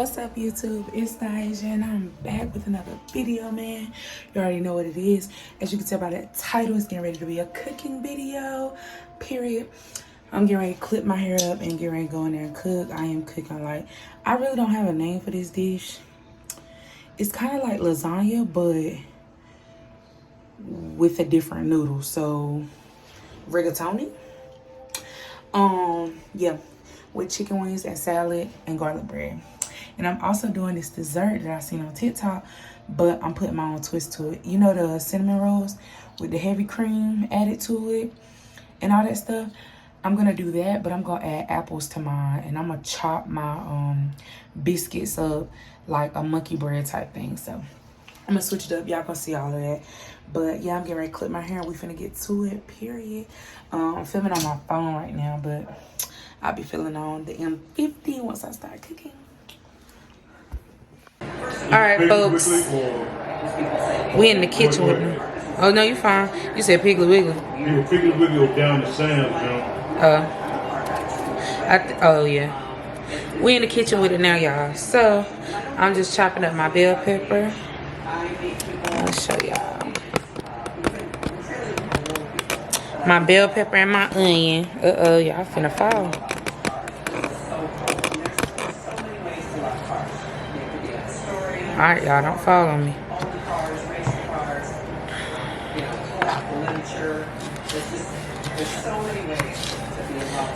What's up, YouTube? It's Nyjah and I'm back with another video, man. You already know what it is. As you can tell by that title, it's getting ready to be a cooking video, period. I'm getting ready to clip my hair up and get ready to go in there and cook. I am cooking like, I really don't have a name for this dish. It's kind of like lasagna, but with a different noodle. So, rigatoni. Yeah, with chicken wings and salad and garlic bread. And I'm also doing this dessert that I seen on TikTok, but I'm putting my own twist to it. You know, the cinnamon rolls with the heavy cream added to it and all that stuff. I'm gonna do that, but I'm gonna add apples to mine, and I'm gonna chop my biscuits up like a monkey bread type thing. So I'm gonna switch it up. Y'all gonna see all of that. But yeah, I'm getting ready to clip my hair. We finna get to it, period. I'm filming on my phone right now, but I'll be filming on the M50 once I start cooking. All right, folks. We in the kitchen with me. Oh, no, you fine. You said Piggly Wiggly. You were Piggly Wiggly down the Sam's, oh, yeah. We in the kitchen with it now, y'all. So, I'm just chopping up my bell pepper. I'll show y'all. My bell pepper and my onion. Y'all finna fall. Alright, y'all, don't fall on me.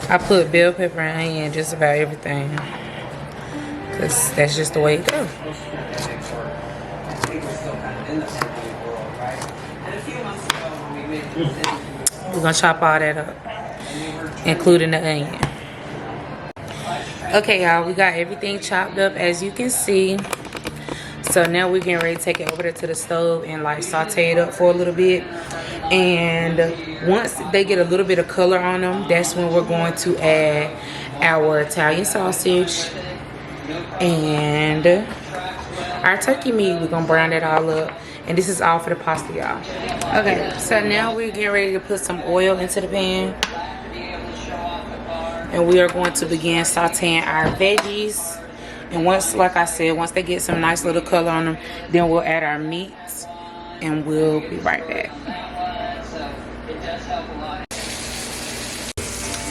I put bell pepper and onion in just about everything, because that's just the way it goes. We're gonna chop all that up, including the onion. Okay, y'all, we got everything chopped up, as you can see. So now we're getting ready to take it over to the stove and like saute it up for a little bit. And once they get a little bit of color on them, that's when we're going to add our Italian sausage and our turkey meat. We're gonna brown that all up. And this is all for the pasta, y'all. Okay, so now we're getting ready to put some oil into the pan. And we are going to begin sauteing our veggies. And once, like I said, once they get some nice little color on them, then we'll add our meats. And we'll be right back.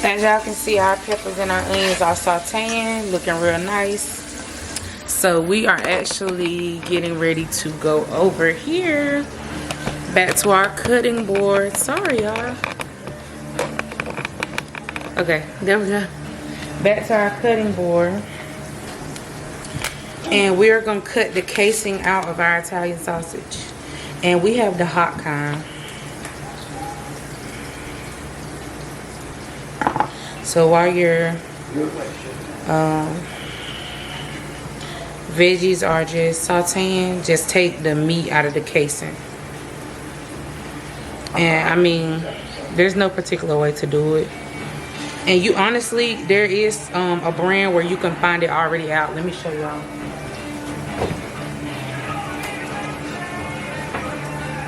As y'all can see, our peppers and our onions are sauteing, looking real nice. So we are actually getting ready to go over here back to our cutting board. Sorry, y'all. Okay, there we go. Back to our cutting board. And we are going to cut the casing out of our Italian sausage. And we have the hot kind. So while your veggies are just sauteing, just take the meat out of the casing. And I mean, there's no particular way to do it. And you honestly, there is a brand where you can find it already out. Let me show y'all.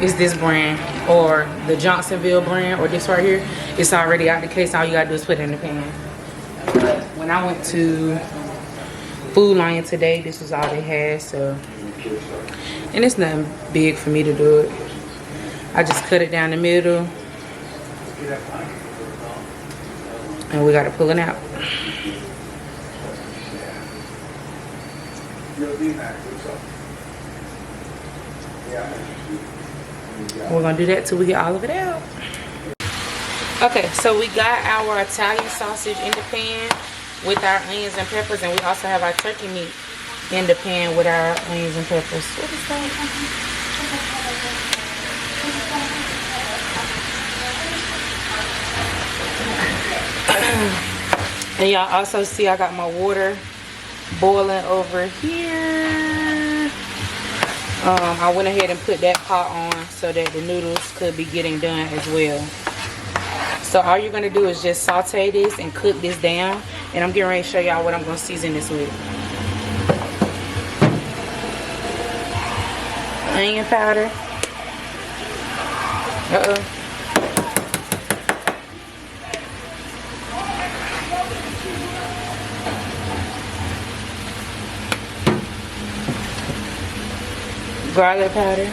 It's this brand, or the Johnsonville brand, or this right here. It's already out the case. All you gotta do is put it in the pan. But when I went to Food Lion today, this was all they had. So, and it's nothing big for me to do it. I just cut it down the middle, and we gotta pull it out. We're gonna do that till we get all of it out. Okay, so we got our Italian sausage in the pan with our onions and peppers, and we also have our turkey meat in the pan with our onions and peppers. What is that? And y'all also see I got my water boiling over here. I went ahead and put that pot on so that the noodles could be getting done as well. So all you're gonna do is just saute this and cook this down. And I'm getting ready to show y'all what I'm gonna season this with. Onion powder. garlic powder.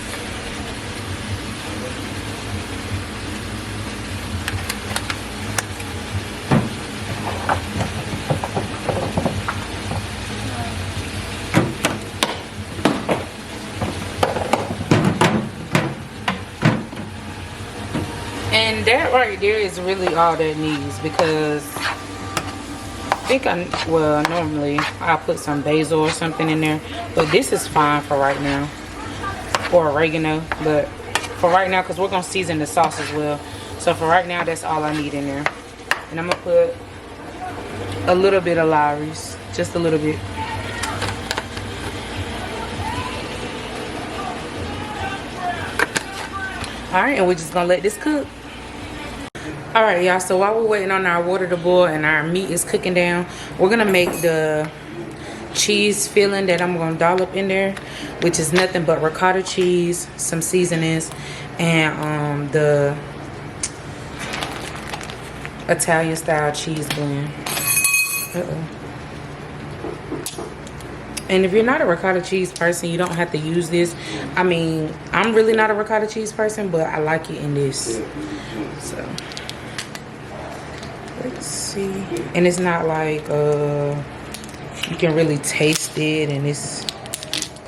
And that right there is really all that needs, because I think normally I'll put some basil or something in there, but this is fine for right now, or oregano, but for right now, because we're gonna season the sauce as well, so for right now that's all I need in there. And I'm gonna put a little bit of Lowry's, just a little bit. All right, and we're just gonna let this cook. All right, y'all, so while we're waiting on our water to boil and our meat is cooking down, we're gonna make the cheese filling that I'm gonna dollop in there, which is nothing but ricotta cheese, some seasonings, and the Italian style cheese blend. And if you're not a ricotta cheese person, you don't have to use this. I mean, I'm really not a ricotta cheese person, but I like it in this. So let's see. And it's not like you can really taste it and it's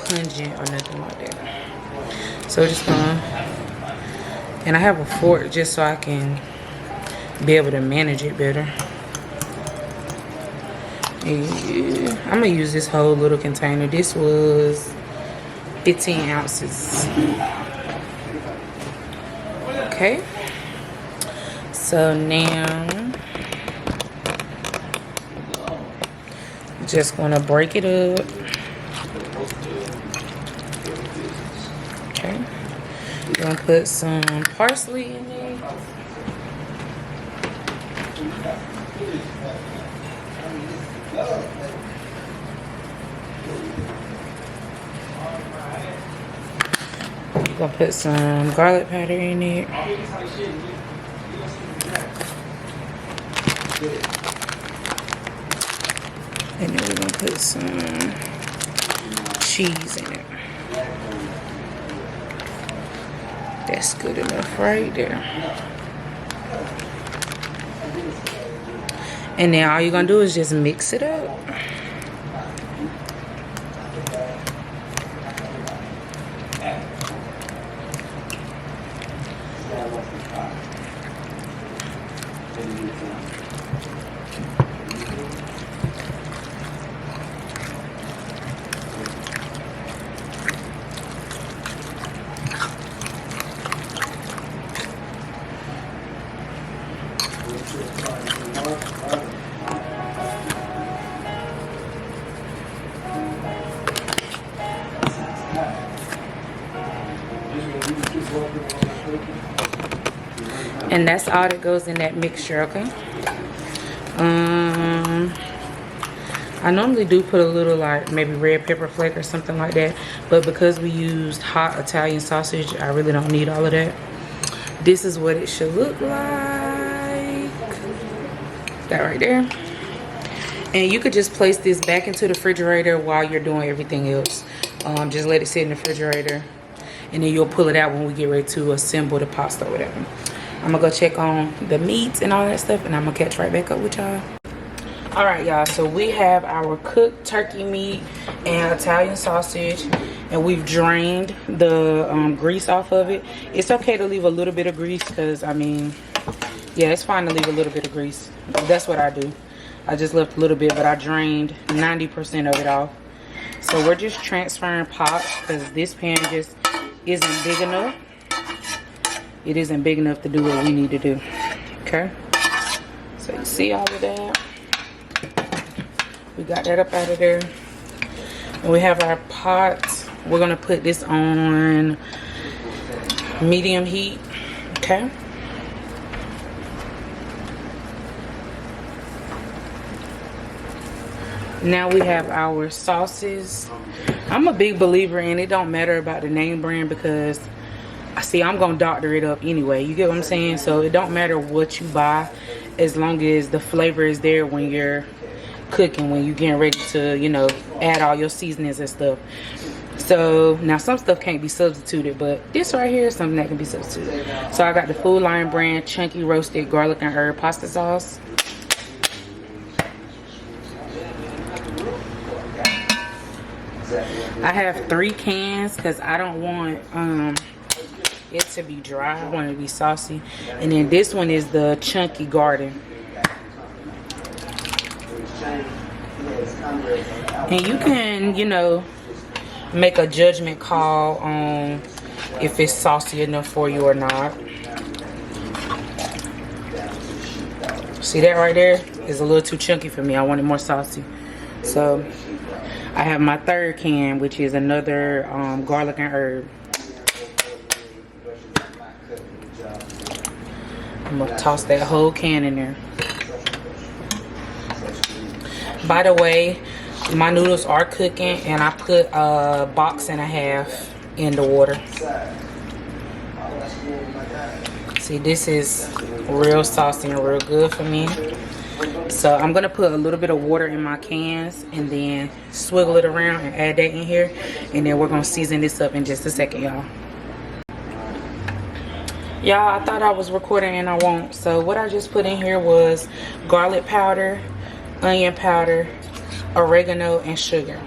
pungent or nothing like that. So just gonna, and I have a fork just so I can be able to manage it better. And I'm gonna use this whole little container. This was 15 ounces. Okay, so now just gonna break it up. Okay, gonna put some parsley in there. Gonna put some garlic powder in it. And then we're gonna put some cheese in it. That's good enough right there. And then all you're gonna do is just mix it up. And that's all that goes in that mixture, okay? I normally do put a little, like, maybe red pepper flake or something like that. But because we used hot Italian sausage, I really don't need all of that. This is what it should look like. That right there. And you could just place this back into the refrigerator while you're doing everything else. Just let it sit in the refrigerator. And then you'll pull it out when we get ready to assemble the pasta or whatever. I'm gonna go check on the meats and all that stuff, and I'm gonna catch right back up with y'all. All right, y'all, so we have our cooked turkey meat and Italian sausage, and we've drained the grease off of it. It's okay to leave a little bit of grease, because I mean, yeah, it's fine to leave a little bit of grease. That's what I do. I just left a little bit, but I drained 90% of it off. So we're just transferring pots, because this pan just isn't big enough. It isn't big enough to do what we need to do. Okay, so you see all of that. We got that up out of there. And we have our pot. We're gonna put this on medium heat. Okay. Now we have our sauces. I'm a big believer in it don't matter about the name brand, because see, I'm gonna doctor it up anyway. You get what I'm saying? So it don't matter what you buy, as long as the flavor is there when you're cooking, when you're getting ready to, you know, add all your seasonings and stuff. So now some stuff can't be substituted, but this right here is something that can be substituted. So I got the Food Lion brand chunky roasted garlic and herb pasta sauce. I have 3 cans because I don't want it to be dry. I want it to be saucy. And then this one is the chunky garden. And you can, you know, make a judgment call on if it's saucy enough for you or not. See that right there? It's a little too chunky for me. I want it more saucy. So I have my 3rd can, which is another garlic and herb. I'm gonna toss that whole can in there. By the way, my noodles are cooking and I put a box and a half in the water. See, this is real saucy and real good for me. So I'm gonna put a little bit of water in my cans and then swiggle it around and add that in here. And then we're gonna season this up in just a second, y'all. Y'all, I thought I was recording and I won't. So what I just put in here was garlic powder, onion powder, oregano, and sugar.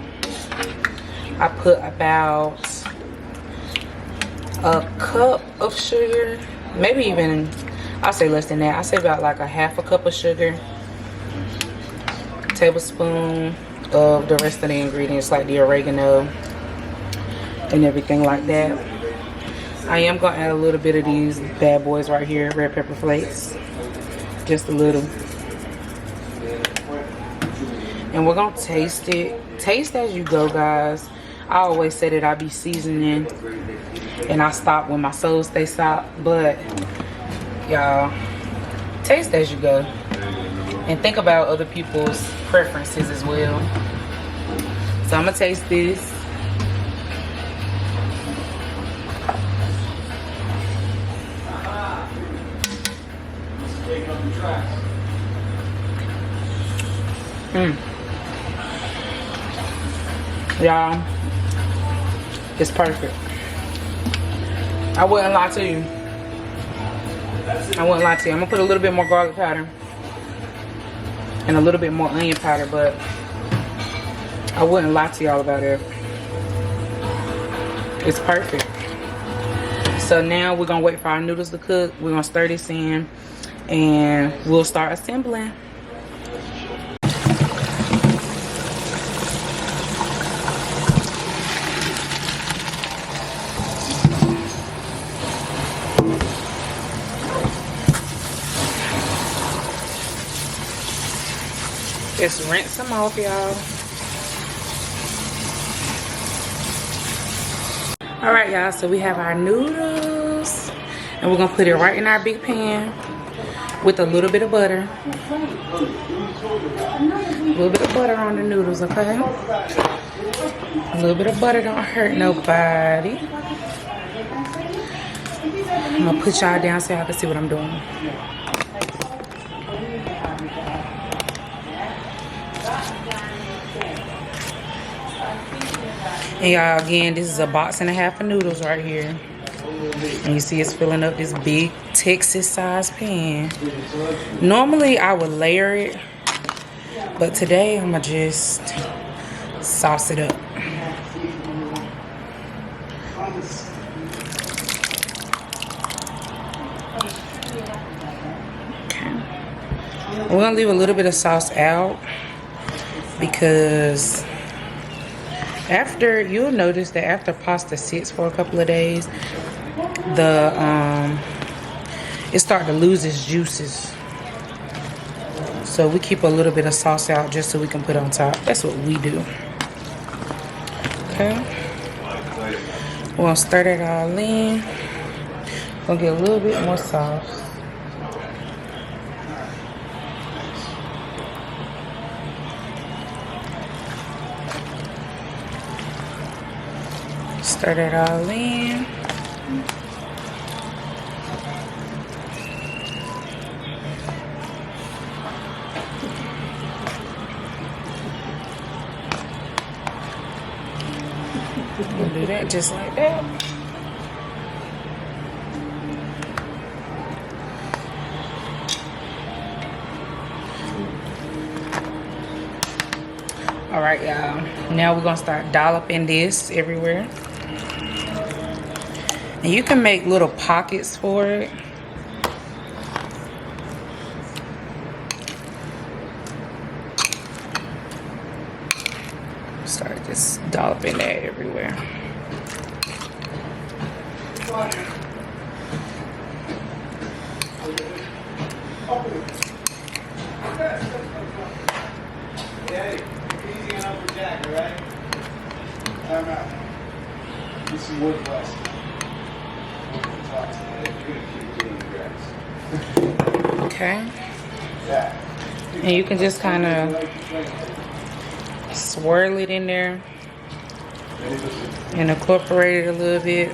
I put about a cup of sugar, maybe even, I'll say less than that. I'll say about like a half a cup of sugar, tablespoon of the rest of the ingredients like the oregano and everything like that. I am gonna add a little bit of these bad boys right here, red pepper flakes, just a little. And we're gonna taste it. Taste as you go, guys. I always say that I be seasoning and I stop when my soul stay stopped, but y'all, taste as you go. And think about other people's preferences as well. So I'm gonna taste this. Y'all, it's perfect. I wouldn't lie to you. I wouldn't lie to you. I'm gonna put a little bit more garlic powder and a little bit more onion powder, but I wouldn't lie to y'all about it. It's perfect. So now we're gonna wait for our noodles to cook. We're gonna stir this in and we'll start assembling. Just rinse them off, y'all. All right, y'all, so we have our noodles and we're gonna put it right in our big pan with a little bit of butter. A little bit of butter on the noodles, okay? A little bit of butter don't hurt nobody. I'm gonna put y'all down so y'all can see what I'm doing. And y'all, again, this is a box and a half of noodles right here. And you see it's filling up this big Texas size pan. Normally I would layer it, but today I'm gonna just sauce it up. Okay. We're gonna leave a little bit of sauce out because you'll notice that after pasta sits for a couple of days, it starts to lose its juices. So we keep a little bit of sauce out just so we can put on top. That's what we do. Okay. We're gonna stir that all in. Gonna get a little bit more sauce. Stir that all in. We'll do that just like that. All right, y'all. Now we're gonna start dolloping this everywhere. And you can make little pockets for it. Start just dolloping that everywhere. Okay. And you can just kind of swirl it in there and incorporate it a little bit.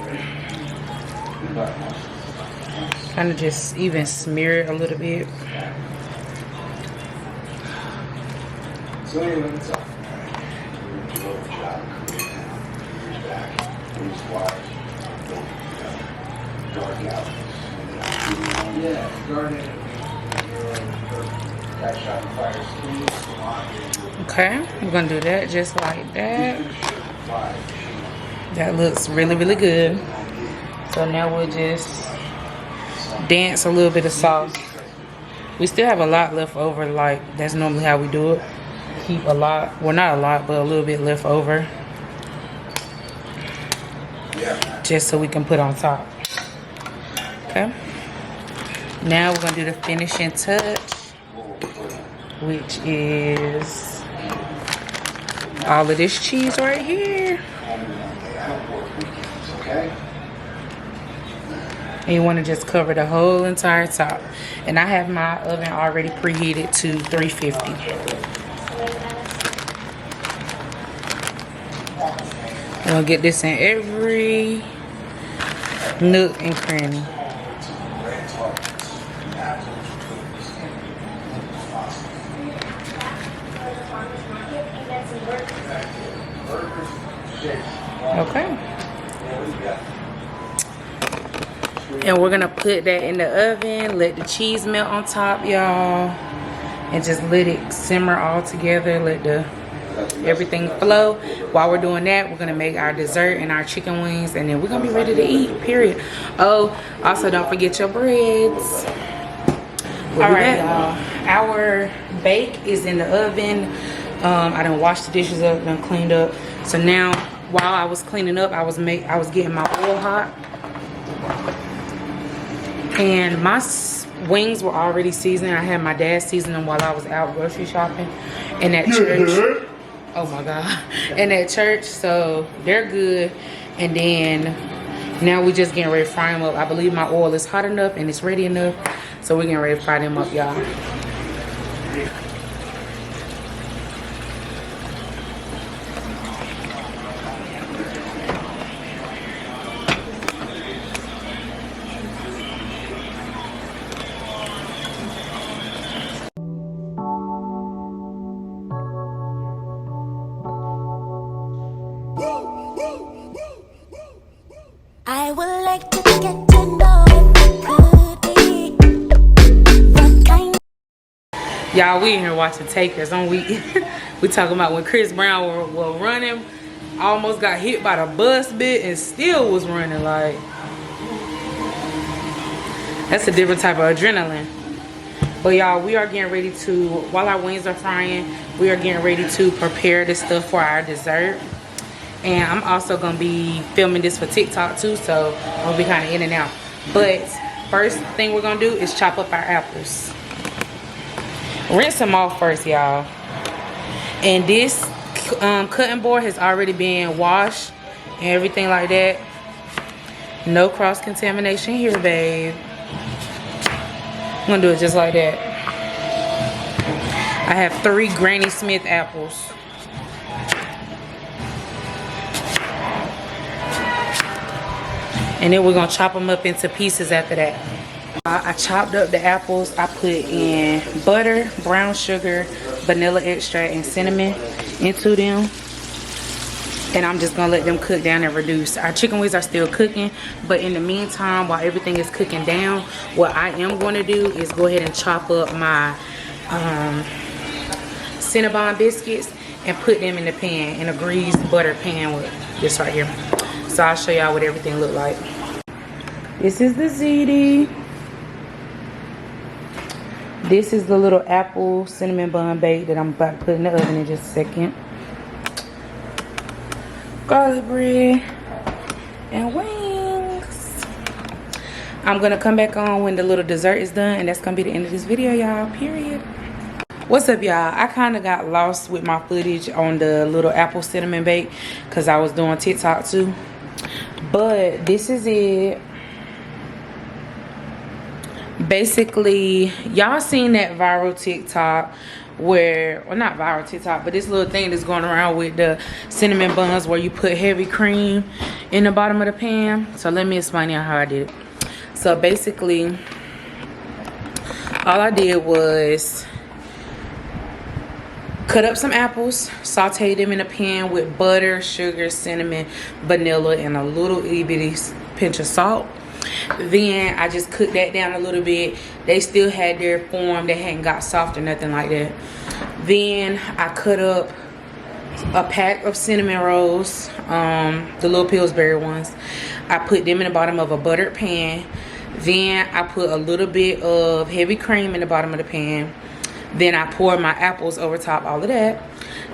Kind of just even smear it a little bit. Okay, we're gonna do that just like that. That looks really, really good. So now we'll just dance a little bit of sauce. We still have a lot left over, like that's normally how we do it. Keep a lot, well not a lot, but a little bit left over. Just so we can put on top. Okay. Now we're gonna do the finishing touch, which is all of this cheese right here. And you want to just cover the whole entire top. And I have my oven already preheated to 350. I'm gonna get this in every nook and cranny. Okay. And we're gonna put that in the oven, let the cheese melt on top, y'all, and just let it simmer all together, let everything flow. While we're doing that, we're gonna make our dessert and our chicken wings, and then we're gonna be ready to eat, period. Oh, also don't forget your breads. All right, y'all, our bake is in the oven. I done washed the dishes up, done cleaned up. So now, while I was cleaning up, I was getting my oil hot. And my wings were already seasoned. I had my dad season them while I was out grocery shopping in that church. Oh my God. In that church. So they're good. And then now we're just getting ready to fry them up. I believe my oil is hot enough and it's ready enough. So we're getting ready to fry them up, y'all. I would like to get to know if it could be the kind. Y'all, we in here watching Takers on we talking about when Chris Brown were running, almost got hit by the bus bit and still was running. Like, that's a different type of adrenaline. But y'all, we are getting ready to, while our wings are frying, we are getting ready to prepare this stuff for our dessert. And I'm also gonna be filming this for TikTok too, so I'll be kind of in and out. But first thing we're gonna do is chop up our apples. Rinse them off first, y'all. And this cutting board has already been washed and everything like that. No cross contamination here, babe. I'm gonna do it just like that. I have 3 Granny Smith apples. And then we're gonna chop them up into pieces after that. I chopped up the apples. I put in butter, brown sugar, vanilla extract, and cinnamon into them. and I'm just gonna let them cook down and reduce. Our chicken wings are still cooking, but in the meantime, while everything is cooking down, what I am going to do is go ahead and chop up my Cinnabon biscuits and put them in the pan, in a greased butter pan with this right here. So I'll show y'all what everything look like. This is the ziti. This is the little apple cinnamon bun bake that I'm about to put in the oven in just a second. Garlic bread and wings. I'm gonna come back on when the little dessert is done, and that's gonna be the end of this video, y'all, period. What's up, y'all? I kind of got lost with my footage on the little apple cinnamon bake because I was doing TikTok too, but this is it. Basically, y'all seen that viral TikTok where, well, not viral TikTok, but this little thing that's going around with the cinnamon buns where you put heavy cream in the bottom of the pan. So let me explain y'all how I did it. So basically, all I did was cut up some apples, saute them in a pan with butter, sugar, cinnamon, vanilla, and a little itty bitty pinch of salt. Then I just cooked that down a little bit. They still had their form. They hadn't got soft or nothing like that. Then I cut up a pack of cinnamon rolls, the little Pillsbury ones. I put them in the bottom of a buttered pan. Then I put a little bit of heavy cream in the bottom of the pan. Then I pour my apples over top all of that.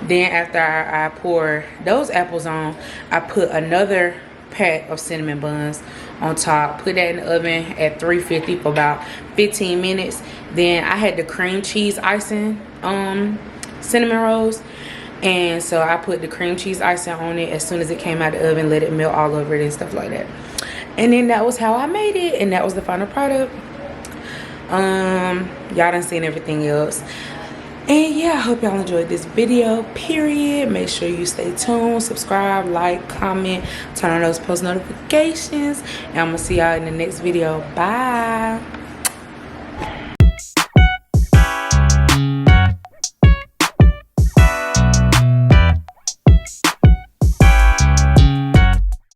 Then after I pour those apples on, I put another pack of cinnamon buns on top, put that in the oven at 350 for about 15 minutes. Then I had the cream cheese icing cinnamon rolls, and so I put the cream cheese icing on it as soon as it came out of the oven, let it melt all over it and stuff like that. And then that was how I made it, and that was the final product. Y'all done seen everything else. And yeah, I hope y'all enjoyed this video, period. Make sure you stay tuned, subscribe, like, comment, turn on those post notifications. And I'm gonna see y'all in the next video. Bye.